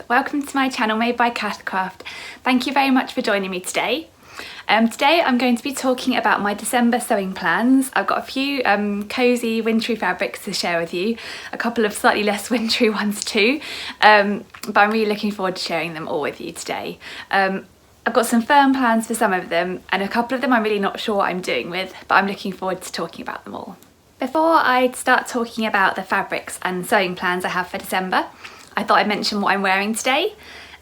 welcome to my channel Made by Cath Craft. Thank you very much for joining me today. Today I'm going to be talking about my December sewing plans. I've got a few cosy wintry fabrics to share with you, a couple of slightly less wintry ones too, but I'm really looking forward to sharing them all with you today. I've got some firm plans for some of them, and a couple of them I'm really not sure what I'm doing with, but I'm looking forward to talking about them all. Before I start talking about the fabrics and sewing plans I have for December, I thought I'd mention what I'm wearing today.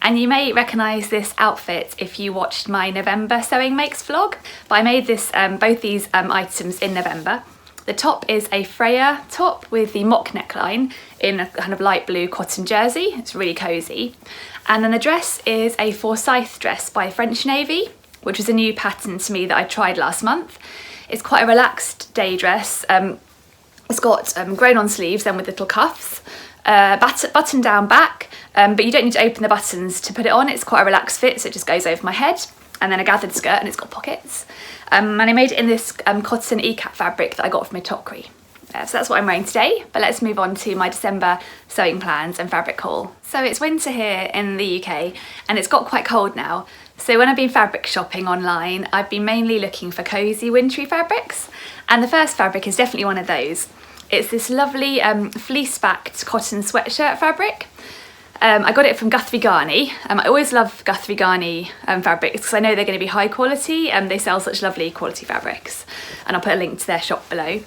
And you may recognise this outfit if you watched my November Sewing Makes vlog, but I made this both these items in November. The top is a Freya top with the mock neckline in a kind of light blue cotton jersey. It's really cosy. And then the dress is a Forsythe dress by French Navy, which was a new pattern to me that I tried last month. It's quite a relaxed day dress. It's got grown on sleeves then with little cuffs, button down back, but you don't need to open the buttons to put it on. It's quite a relaxed fit, so it just goes over my head. And then a gathered skirt, and it's got pockets. And I made it in this cotton ikat fabric that I got from a Jogger. So that's what I'm wearing today, but let's move on to my December sewing plans and fabric haul. So it's winter here in the UK and it's got quite cold now. So when I've been fabric shopping online, I've been mainly looking for cosy wintry fabrics. And the first fabric is definitely one of those. It's this lovely fleece-backed cotton sweatshirt fabric. I got it from Cath. I always love Cath fabrics because I know they're going to be high quality and they sell such lovely quality fabrics. And I'll put a link to their shop below.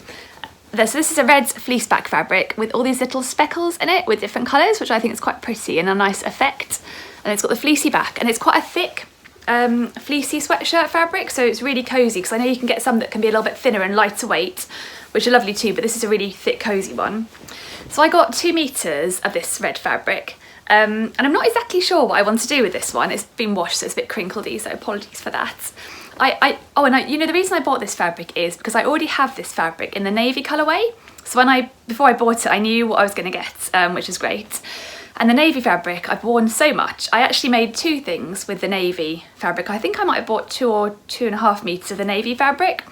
So this is a red fleece back fabric with all these little speckles in it with different colours, which I think is quite pretty and a nice effect. And it's got the fleecy back, and it's quite a thick fleecy sweatshirt fabric, so it's really cosy because I know you can get some that can be a little bit thinner and lighter weight, which are lovely too, but this is a really thick cosy one. So I got 2 meters of this red fabric, and I'm not exactly sure what I want to do with this one. It's been washed, so it's a bit crinkledy, so apologies for that. You know, the reason I bought this fabric is because I already have this fabric in the navy colourway. So before I bought it, I knew what I was going to get, which is great. And the navy fabric I've worn so much. I actually made 2 things with the navy fabric. I think I might have bought 2 or 2.5 meters of the navy fabric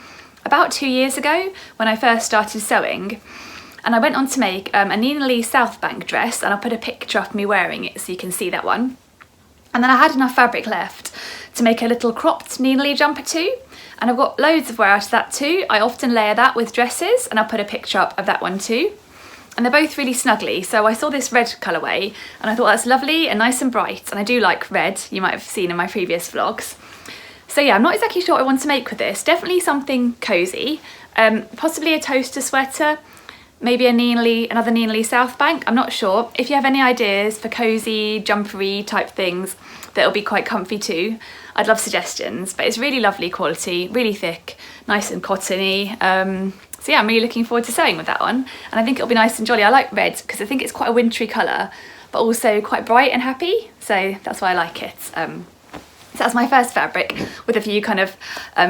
about 2 years ago when I first started sewing. And I went on to make a Nina Lee South Bank dress, and I'll put a picture of me wearing it so you can see that one. And then I had enough fabric left to make a little cropped Nina Lee jumper too. And I've got loads of wear out of that too. I often layer that with dresses, and I'll put a picture up of that one too. And they're both really snuggly. So I saw this red colourway and I thought that's lovely and nice and bright. And I do like red, you might have seen in my previous vlogs. So yeah, I'm not exactly sure what I want to make with this. Definitely something cosy, possibly a toaster sweater, maybe another Nina Lee South Bank, I'm not sure. If you have any ideas for cosy, jumpery type things that'll be quite comfy too, I'd love suggestions. But it's really lovely quality, really thick, nice and cottony. So yeah, I'm really looking forward to sewing with that one. And I think it'll be nice and jolly. I like red because I think it's quite a wintry colour, but also quite bright and happy. So that's why I like it. So that's my first fabric with a few kind of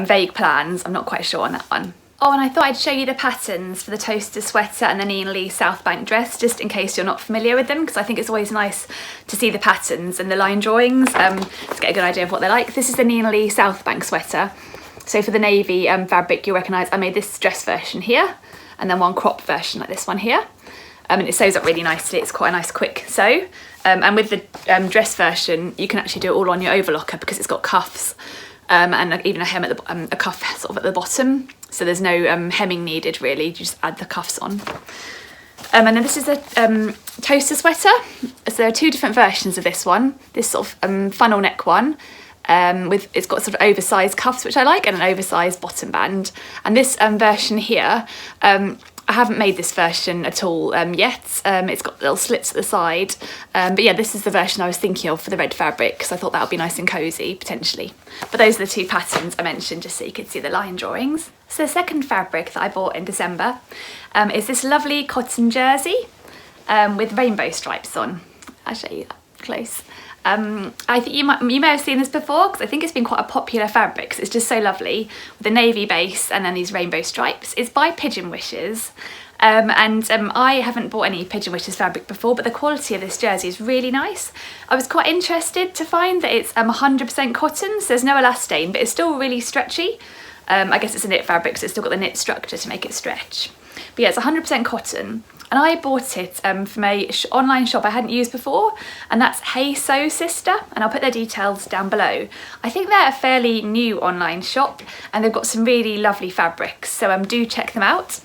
vague plans. I'm not quite sure on that one. Oh, and I thought I'd show you the patterns for the toaster sweater and the Nina Lee South Bank dress, just in case you're not familiar with them, because I think it's always nice to see the patterns and the line drawings to get a good idea of what they're like. This is the Nina Lee South Bank sweater. So for the navy fabric, you'll recognise I made this dress version here, and then one crop version like this one here. And it sews up really nicely. It's quite a nice quick sew. And with the dress version, you can actually do it all on your overlocker because it's got cuffs. And even a hem at a cuff sort of at the bottom, so there's no hemming needed really. You just add the cuffs on. And then this is a toaster sweater. So there are 2 different versions of this one. This sort of funnel neck one, it's got sort of oversized cuffs, which I like, and an oversized bottom band. And this version here, I haven't made this version at all yet. It's got little slits at the side. But yeah, this is the version I was thinking of for the red fabric because I thought that would be nice and cosy, potentially. But those are the 2 patterns I mentioned just so you could see the line drawings. So the second fabric that I bought in December is this lovely cotton jersey with rainbow stripes on. I'll show you that close. I think you may have seen this before because I think it's been quite a popular fabric because it's just so lovely with the navy base and then these rainbow stripes. It's by Pigeon Wishes, and I haven't bought any Pigeon Wishes fabric before, but the quality of this jersey is really nice. I was quite interested to find that it's 100% cotton, so there's no elastane, but it's still really stretchy. I guess it's a knit fabric, so it's still got the knit structure to make it stretch. But yeah, it's 100% cotton. And I bought it from a online shop I hadn't used before, and that's Hey Sew Sister, and I'll put their details down below. I think they're a fairly new online shop, and they've got some really lovely fabrics, so do check them out.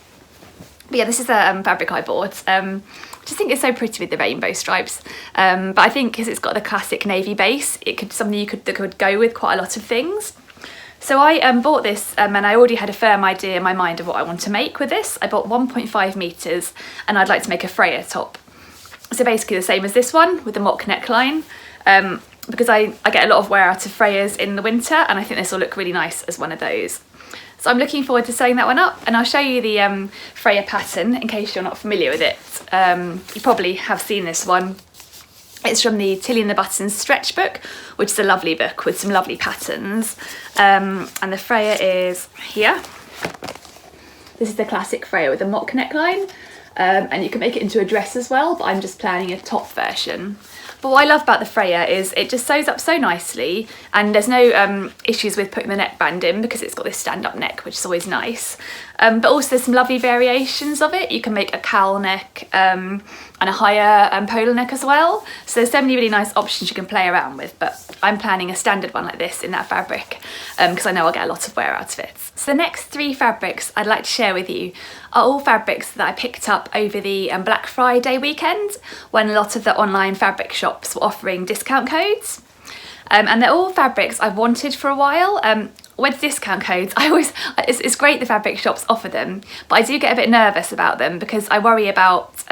But yeah, this is a fabric I bought. I just think it's so pretty with the rainbow stripes, but I think because it's got the classic navy base, it could something that could go with quite a lot of things. So I bought this and I already had a firm idea in my mind of what I want to make with this. I bought 1.5 metres and I'd like to make a Freya top. So basically the same as this one with the mock neckline, because I get a lot of wear out of Freyas in the winter, and I think this will look really nice as one of those. So I'm looking forward to sewing that one up, and I'll show you the Freya pattern in case you're not familiar with it. You probably have seen this one. It's from the Tilly and the Buttons stretch book, which is a lovely book with some lovely patterns. And the Freya is here. This is the classic Freya with a mock neckline. And you can make it into a dress as well, but I'm just planning a top version. But what I love about the Freya is it just sews up so nicely, and there's no issues with putting the neckband in because it's got this stand-up neck, which is always nice. But also there's some lovely variations of it. You can make a cowl neck and a higher polo neck as well. So there's so many really nice options you can play around with, but I'm planning a standard one like this in that fabric because I know I'll get a lot of wear out of it. So the next 3 fabrics I'd like to share with you are all fabrics that I picked up over the Black Friday weekend when a lot of the online fabric shops were offering discount codes. And they're all fabrics I've wanted for a while. With discount codes, it's great the fabric shops offer them, but I do get a bit nervous about them because I worry about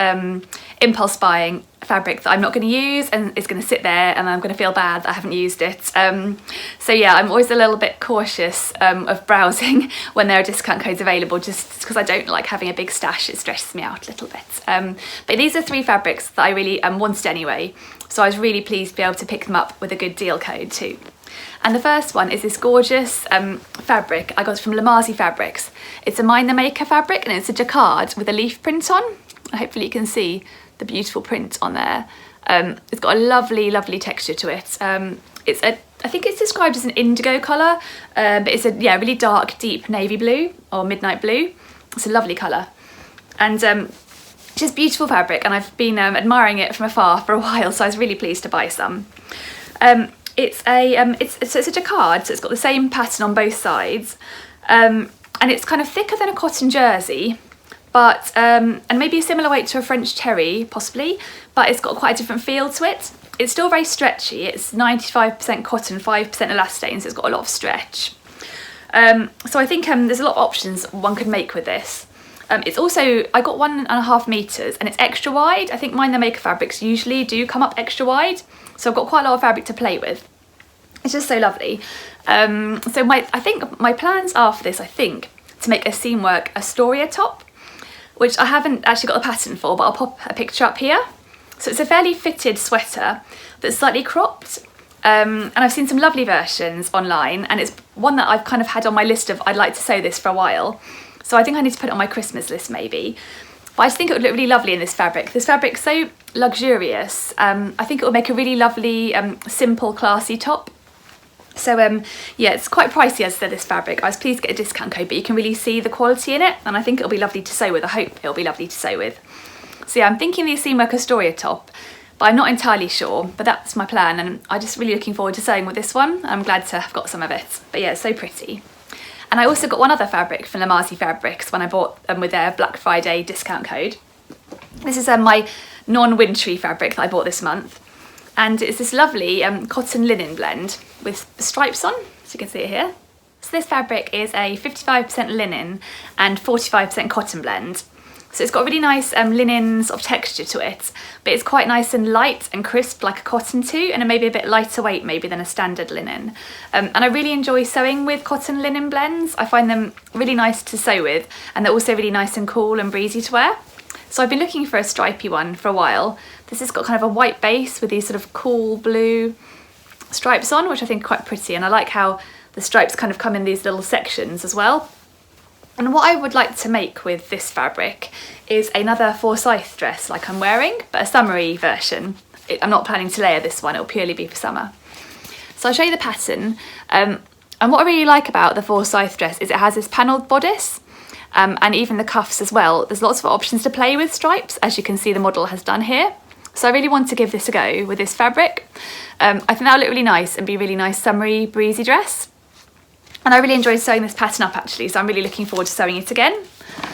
impulse buying fabric that I'm not going to use and it's going to sit there and I'm going to feel bad that I haven't used it. So yeah, I'm always a little bit cautious of browsing when there are discount codes available, just because I don't like having a big stash. It stresses me out a little bit. But these are 3 fabrics that I really wanted anyway, so I was really pleased to be able to pick them up with a good deal code too. And the first one is this gorgeous fabric I got from Lamazi Fabrics. It's a Mind the Maker fabric, and it's a jacquard with a leaf print on. Hopefully you can see the beautiful print on there. It's got a lovely texture to it. I think it's described as an indigo colour, but it's a really dark, deep navy blue or midnight blue. It's a lovely colour, and just beautiful fabric. And I've been admiring it from afar for a while, so I was really pleased to buy some. It's a jacquard, so it's got the same pattern on both sides, and it's kind of thicker than a cotton jersey, but and maybe a similar weight to a French terry possibly, but it's got quite a different feel to it. It's still very stretchy. It's 95% cotton, 5% elastane, so it's got a lot of stretch. So I think there's a lot of options one could make with this. It's also, I got 1.5 metres and it's extra wide. I think Mind the Maker fabrics usually do come up extra wide, so I've got quite a lot of fabric to play with. It's just so lovely. So I think my plans are for this, to make a Seamwork Astoria top, which I haven't actually got the pattern for, but I'll pop a picture up here. So it's a fairly fitted sweater that's slightly cropped. And I've seen some lovely versions online, and it's one that I've kind of had on my list of I'd like to sew this for a while. So I think I need to put it on my Christmas list maybe. But I just think it would look really lovely in this fabric. This fabric's so luxurious. I think it would make a really lovely, simple, classy top. So yeah, it's quite pricey as I said, this fabric. I was pleased to get a discount code, but you can really see the quality in it, and I think it'll be lovely to sew with. I hope it'll be lovely to sew with. So yeah, I'm thinking the Seamwork Astoria top, but I'm not entirely sure, but that's my plan, and I'm just really looking forward to sewing with this one. I'm glad to have got some of it. But yeah, it's so pretty. And I also got one other fabric from Lamazi Fabrics when I bought them with their Black Friday discount code. This is my non-wintry fabric that I bought this month. And it's this lovely cotton linen blend with stripes on, so you can see it here. So this fabric is a 55% linen and 45% cotton blend. So it's got really nice linen sort of texture to it, but it's quite nice and light and crisp like a cotton too, and maybe a bit lighter weight maybe than a standard linen. And I really enjoy sewing with cotton linen blends. I find them really nice to sew with, and they're also really nice and cool and breezy to wear. So I've been looking for a stripy one for a while. This has got kind of a white base with these sort of cool blue stripes on, which I think are quite pretty, and I like how the stripes kind of come in these little sections as well. And what I would like to make with this fabric is another Forsythe dress like I'm wearing, but a summery version. I'm not planning to layer this one, it'll purely be for summer. So I'll show you the pattern. And what I really like about the Forsythe dress is it has this panelled bodice, and even the cuffs as well. There's lots of options to play with stripes, as you can see the model has done here. So I really want to give this a go with this fabric. I think that'll look really nice and be a really nice summery, breezy dress. And I really enjoyed sewing this pattern up actually, so I'm really looking forward to sewing it again.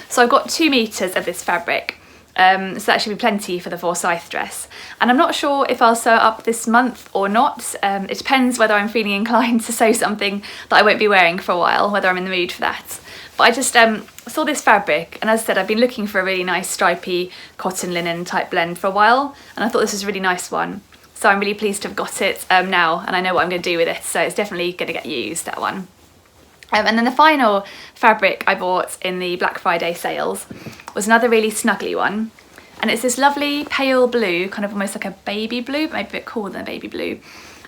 So I've got 2 meters of this fabric. So that should be plenty for the Forsythe dress. And I'm not sure if I'll sew it up this month or not. It depends whether I'm feeling inclined to sew something that I won't be wearing for a while, whether I'm in the mood for that. But I just saw this fabric, and as I said, I've been looking for a really nice stripy cotton linen type blend for a while, and I thought this was a really nice one. So I'm really pleased to have got it now, and I know what I'm going to do with it, so it's definitely going to get used, that one. And then the final fabric I bought in the Black Friday sales was another really snuggly one. And it's this lovely pale blue, kind of almost like a baby blue, but maybe a bit cooler than a baby blue.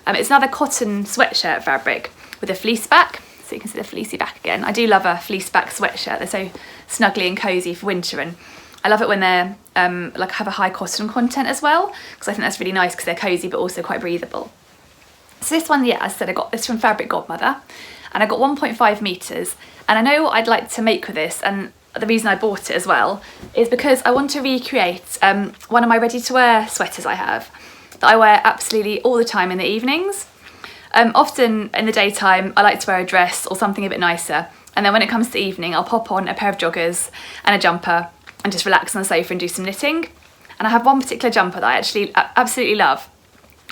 It's another cotton sweatshirt fabric with a fleece back. So you can see the fleecy back again. I do love a fleece back sweatshirt. They're so snuggly and cosy for winter. And I love it when they're like have a high cotton content as well, because I think that's really nice because they're cosy but also quite breathable. So this one, yeah, as I said, I got this from Fabric Godmother. And I got 1.5 meters, and I know what I'd like to make with this, and the reason I bought it as well is because I want to recreate one of my ready-to-wear sweaters I have that I wear absolutely all the time in the evenings. Often in the daytime I like to wear a dress or something a bit nicer, and then when it comes to the evening I'll pop on a pair of joggers and a jumper and just relax on the sofa and do some knitting. And I have one particular jumper that I actually absolutely love,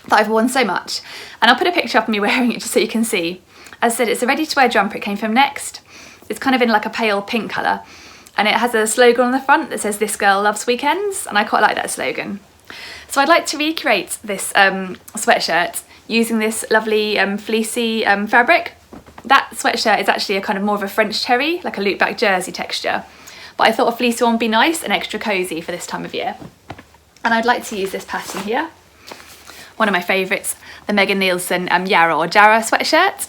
that I've worn so much, and I'll put a picture up of me wearing it just so you can see. As I said, it's a ready-to-wear jumper. It came from Next. It's kind of in like a pale pink colour, and it has a slogan on the front that says "This girl loves weekends," and I quite like that slogan. So I'd like to recreate this sweatshirt using this lovely fleecy fabric. That sweatshirt is actually a kind of more of a French terry, like a loop back jersey texture, but I thought a fleecy one would be nice and extra cosy for this time of year. And I'd like to use this pattern here, one of my favourites, the Megan Nielsen Yarra or Jarrah sweatshirt.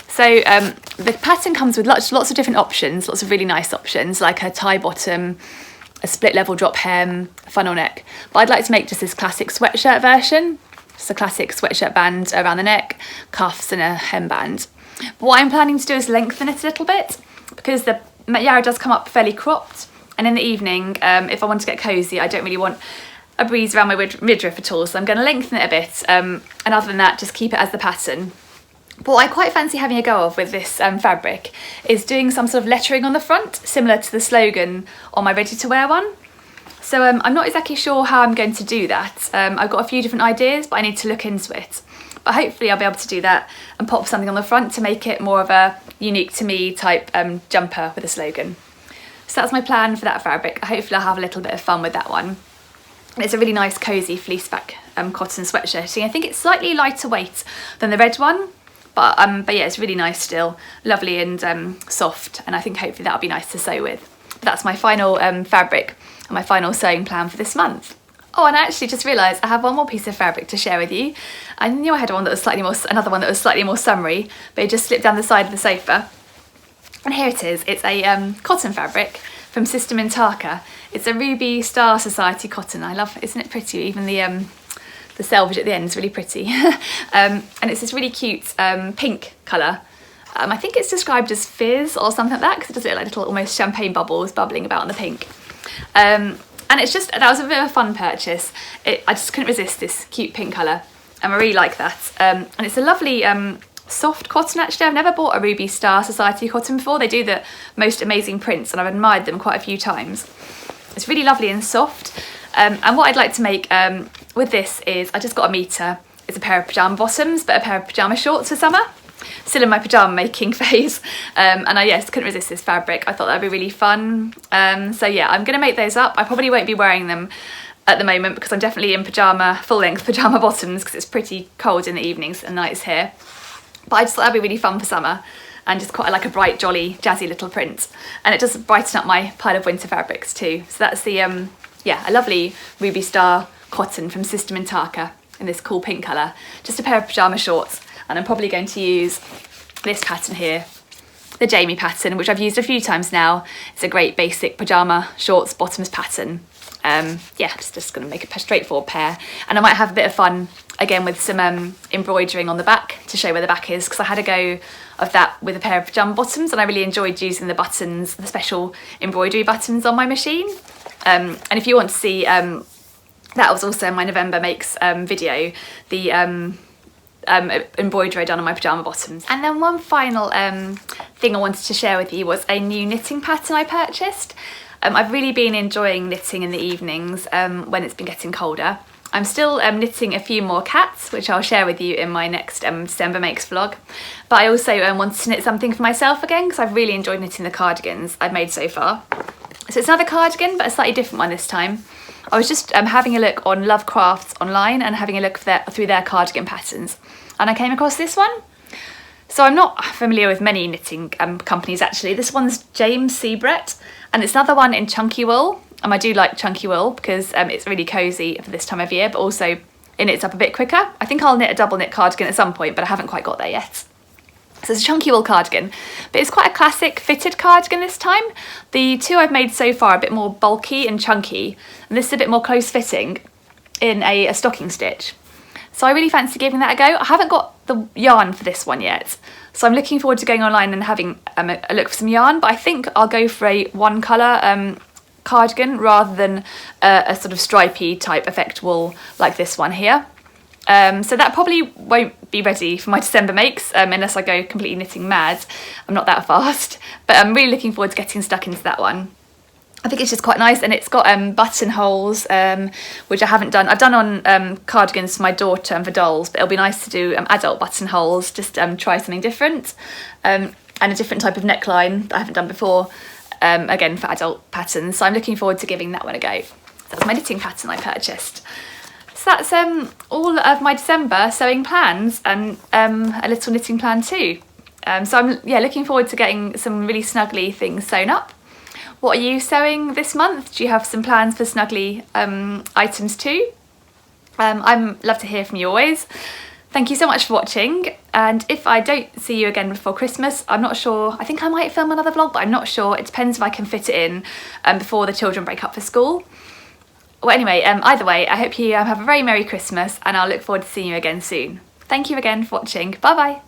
So the pattern comes with lots of different options, lots of really nice options, like a tie bottom, a split level drop hem, a funnel neck. But I'd like to make just this classic sweatshirt version, just a classic sweatshirt band around the neck, cuffs and a hemband. But what I'm planning to do is lengthen it a little bit, because the Yarra does come up fairly cropped, and in the evening, if I want to get cosy, I don't really want a breeze around my midriff at all, so I'm going to lengthen it a bit, and other than that, just keep it as the pattern. But what I quite fancy having a go of with this fabric is doing some sort of lettering on the front, similar to the slogan on my ready-to-wear one. So I'm not exactly sure how I'm going to do that. I've got a few different ideas, but I need to look into it. But hopefully I'll be able to do that and pop something on the front to make it more of a unique to me type jumper with a slogan. So that's my plan for that fabric. Hopefully I'll have a little bit of fun with that one. And it's a really nice cosy fleece back cotton sweatshirt. I think it's slightly lighter weight than the red one. But yeah, it's really nice still, lovely and soft, and I think hopefully that'll be nice to sew with. But that's my final fabric and my final sewing plan for this month. Oh, and I actually just realised I have one more piece of fabric to share with you. I knew I had one that was another one that was slightly more summery, but it just slipped down the side of the sofa. And here it is. It's a cotton fabric from Sister Mintaka. It's a Ruby Star Society cotton. I love, isn't it pretty? Even the selvage at the end is really pretty. And it's this really cute pink colour. I think it's described as fizz or something like that, because it does look like little almost champagne bubbles bubbling about in the pink. And it's just, that was a bit of a fun purchase. I just couldn't resist this cute pink colour, and I really like that. And it's a lovely soft cotton actually. I've never bought a Ruby Star Society cotton before. They do the most amazing prints and I've admired them quite a few times. It's really lovely and soft. And what I'd like to make with this is, I just got a meter. It's a pair of pyjama bottoms, but a pair of pyjama shorts for summer. Still in my pyjama making phase. And I just couldn't resist this fabric. I thought that'd be really fun. So yeah, I'm gonna make those up. I probably won't be wearing them at the moment because I'm definitely in pyjama, full length pyjama bottoms, because it's pretty cold in the evenings and nights here. But I just thought that'd be really fun for summer, and just quite like a bright, jolly, jazzy little print. And it does brighten up my pile of winter fabrics too. So that's the, yeah, a lovely Ruby Star cotton from Sister Mintaka in this cool pink colour. Just a pair of pyjama shorts, and I'm probably going to use this pattern here, the Jamie pattern, which I've used a few times now. It's a great basic pyjama shorts bottoms pattern. yeah, just going to make a straightforward pair, and I might have a bit of fun again with some embroidering on the back to show where the back is, because I had a go of that with a pair of pajama bottoms and I really enjoyed using the buttons, the special embroidery buttons on my machine. And if you want to see, that was also in my November Makes video, the embroidery done on my pajama bottoms. And then one final thing I wanted to share with you was a new knitting pattern I purchased. I've really been enjoying knitting in the evenings when it's been getting colder. I'm still knitting a few more cats, which I'll share with you in my next December Makes vlog. But I also wanted to knit something for myself again, because I've really enjoyed knitting the cardigans I've made so far. So it's another cardigan, but a slightly different one this time. I was just having a look on Love Crafts online and having a look through their cardigan patterns. And I came across this one. So I'm not familiar with many knitting companies actually. This one's James C. Brett, and it's another one in chunky wool. And I do like chunky wool because it's really cosy for this time of year, but also it knits up a bit quicker. I think I'll knit a double knit cardigan at some point, but I haven't quite got there yet. So it's a chunky wool cardigan, but it's quite a classic fitted cardigan this time. The two I've made so far are a bit more bulky and chunky, and this is a bit more close fitting in a stocking stitch. So I really fancy giving that a go. I haven't got the yarn for this one yet, so I'm looking forward to going online and having a look for some yarn, but I think I'll go for a one colour cardigan rather than a sort of stripy type effect wool like this one here. So that probably won't be ready for my December Makes unless I go completely knitting mad. I'm not that fast, but I'm really looking forward to getting stuck into that one. I think it's just quite nice, and it's got buttonholes, which I haven't done. I've done on cardigans for my daughter and for dolls, but it'll be nice to do adult buttonholes, just try something different, and a different type of neckline that I haven't done before, again for adult patterns. So I'm looking forward to giving that one a go. That's my knitting pattern I purchased. So that's all of my December sewing plans, and a little knitting plan too. So I'm looking forward to getting some really snuggly things sewn up. What are you sewing this month? Do you have some plans for snuggly items too? I'd love to hear from you always. Thank you so much for watching, and if I don't see you again before Christmas, I'm not sure, I think I might film another vlog, but I'm not sure. It depends if I can fit it in before the children break up for school. Well, anyway, either way, I hope you have a very Merry Christmas, and I'll look forward to seeing you again soon. Thank you again for watching. Bye bye.